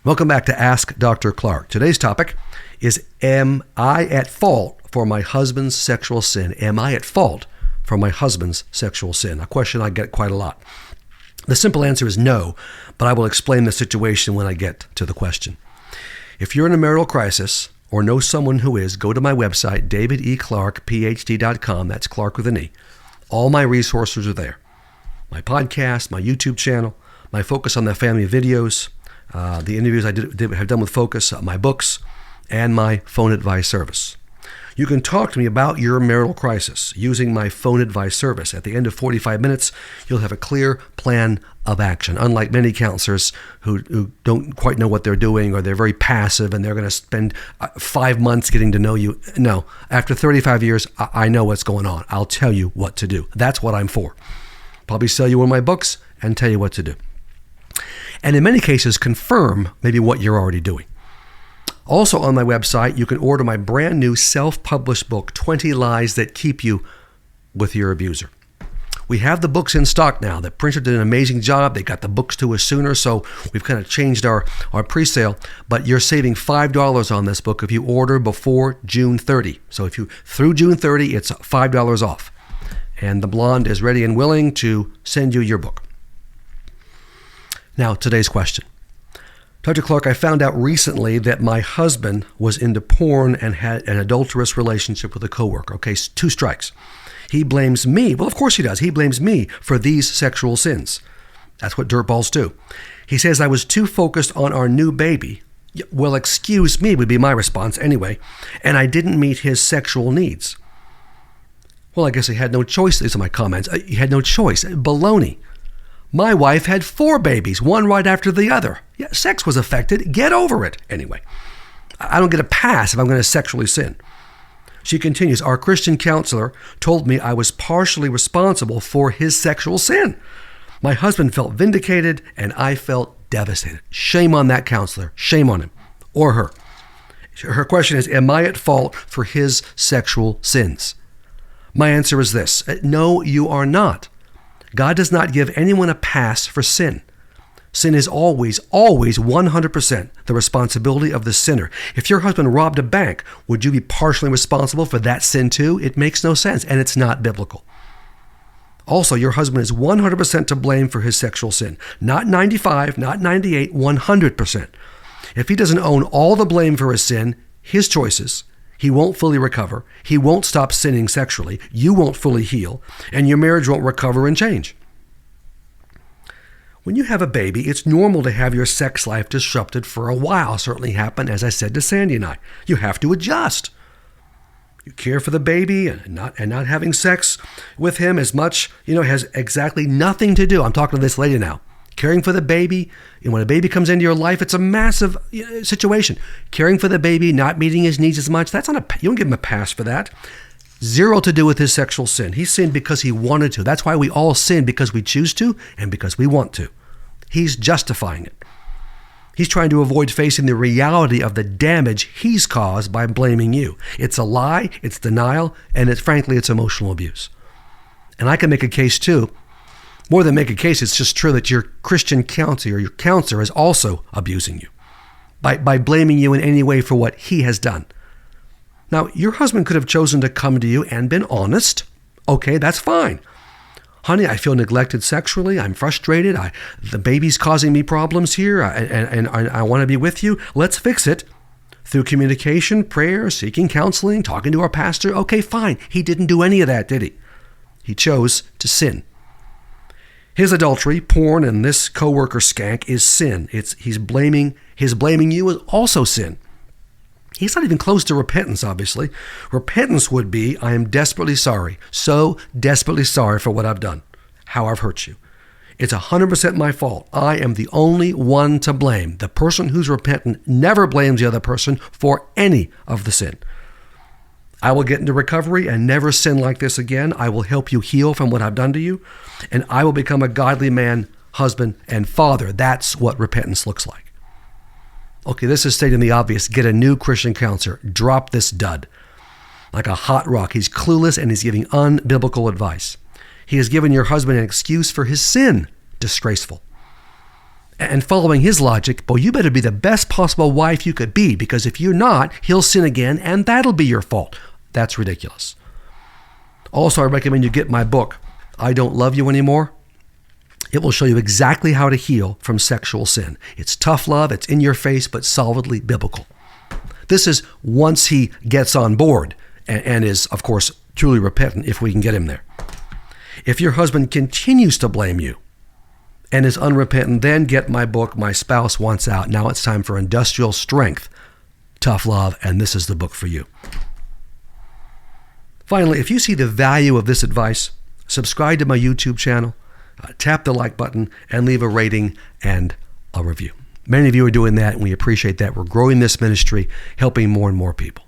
Welcome back to Ask Dr. Clarke. Today's topic is, am I at fault for my husband's sexual sin? Am I at fault for my husband's sexual sin? A question I get quite a lot. The simple answer is no, but I will explain the situation when I get to the question. If you're in a marital crisis or know someone who is, go to my website, davideclarkephd.com. That's Clarke with an E. All my resources are there. My podcast, my YouTube channel, my Focus on the Family videos, the interviews I have done with Focus, my books, and my phone advice service. You can talk to me about your marital crisis using my phone advice service. At the end of 45 minutes, you'll have a clear plan of action. Unlike many counselors who don't quite know what they're doing, or they're very passive and they're going to spend 5 months getting to know you. No, after 35 years, I know what's going on. I'll tell you what to do. That's what I'm for. Probably sell you one of my books and tell you what to do. And in many cases, confirm maybe what you're already doing. Also on my website, you can order my brand new self-published book, 20 Lies That Keep You with Your Abuser. We have the books in stock now. The printer did an amazing job. They got the books to us sooner, so we've kind of changed our pre-sale. But you're saving $5 on this book if you order before June 30. So if you through June 30, it's $5 off. And the blonde is ready and willing to send you your book. Now, today's question. Dr. Clarke, I found out recently that my husband was into porn and had an adulterous relationship with a coworker. Okay, 2 strikes. He blames me. Well, of course he does. He blames me for these sexual sins. That's what dirtballs do. He says I was too focused on our new baby. Well, excuse me would be my response anyway. And I didn't meet his sexual needs. Well, I guess he had no choice. These are my comments. He had no choice. Baloney. My wife had 4 babies, one right after the other. Yeah, sex was affected. Get over it. Anyway, I don't get a pass if I'm going to sexually sin. She continues, our Christian counselor told me I was partially responsible for his sexual sin. My husband felt vindicated and I felt devastated. Shame on that counselor. Shame on him or her. Her question is, am I at fault for his sexual sins? My answer is this. No, you are not. God does not give anyone a pass for sin. Sin is always 100% the responsibility of the sinner. If your husband robbed a bank, would you be partially responsible for that sin too? It makes no sense, and it's not biblical. Also, your husband is 100% to blame for his sexual sin. Not 95, not 98, 100%. If he doesn't own all the blame for his sin, his choices, he won't fully recover. He won't stop sinning sexually. You won't fully heal. And your marriage won't recover and change. When you have a baby, it's normal to have your sex life disrupted for a while. Certainly happened, as I said to Sandy and I. You have to adjust. You care for the baby and not having sex with him as much, has exactly nothing to do. I'm talking to this lady now. Caring for the baby, when a baby comes into your life, it's a massive situation. Caring for the baby, not meeting his needs as much, you don't give him a pass for that. 0 to do with his sexual sin. He sinned because he wanted to. That's why we all sin, because we choose to and because we want to. He's justifying it. He's trying to avoid facing the reality of the damage he's caused by blaming you. It's a lie, it's denial, and frankly, it's emotional abuse. And I can make a case too. More than make a case, it's just true that your Christian counselor or your counselor is also abusing you by blaming you in any way for what he has done. Now, your husband could have chosen to come to you and been honest. Okay, that's fine. Honey, I feel neglected sexually. I'm frustrated. The baby's causing me problems here, and I want to be with you. Let's fix it through communication, prayer, seeking counseling, talking to our pastor. Okay, fine. He didn't do any of that, did he? He chose to sin. His adultery, porn, and this coworker skank is sin. His blaming you is also sin. He's not even close to repentance, obviously. Repentance would be, I am desperately sorry, so desperately sorry for what I've done, how I've hurt you. It's 100% my fault. I am the only one to blame. The person who's repentant never blames the other person for any of the sin. I will get into recovery and never sin like this again. I will help you heal from what I've done to you, and I will become a godly man, husband, and father. That's what repentance looks like. Okay, this is stating the obvious. Get a new Christian counselor. Drop this dud. Like a hot rock. He's clueless and he's giving unbiblical advice. He has given your husband an excuse for his sin. Disgraceful. And following his logic, well, you better be the best possible wife you could be, because if you're not, he'll sin again and that'll be your fault. That's ridiculous. Also, I recommend you get my book, I Don't Love You Anymore. It will show you exactly how to heal from sexual sin. It's tough love, it's in your face, but solidly biblical. This is once he gets on board and is, of course, truly repentant, if we can get him there. If your husband continues to blame you and is unrepentant, then get my book, My Spouse Wants Out. Now it's time for industrial strength, tough love, and this is the book for you. Finally, if you see the value of this advice, subscribe to my YouTube channel, tap the like button, and leave a rating and a review. Many of you are doing that, and we appreciate that. We're growing this ministry, helping more and more people.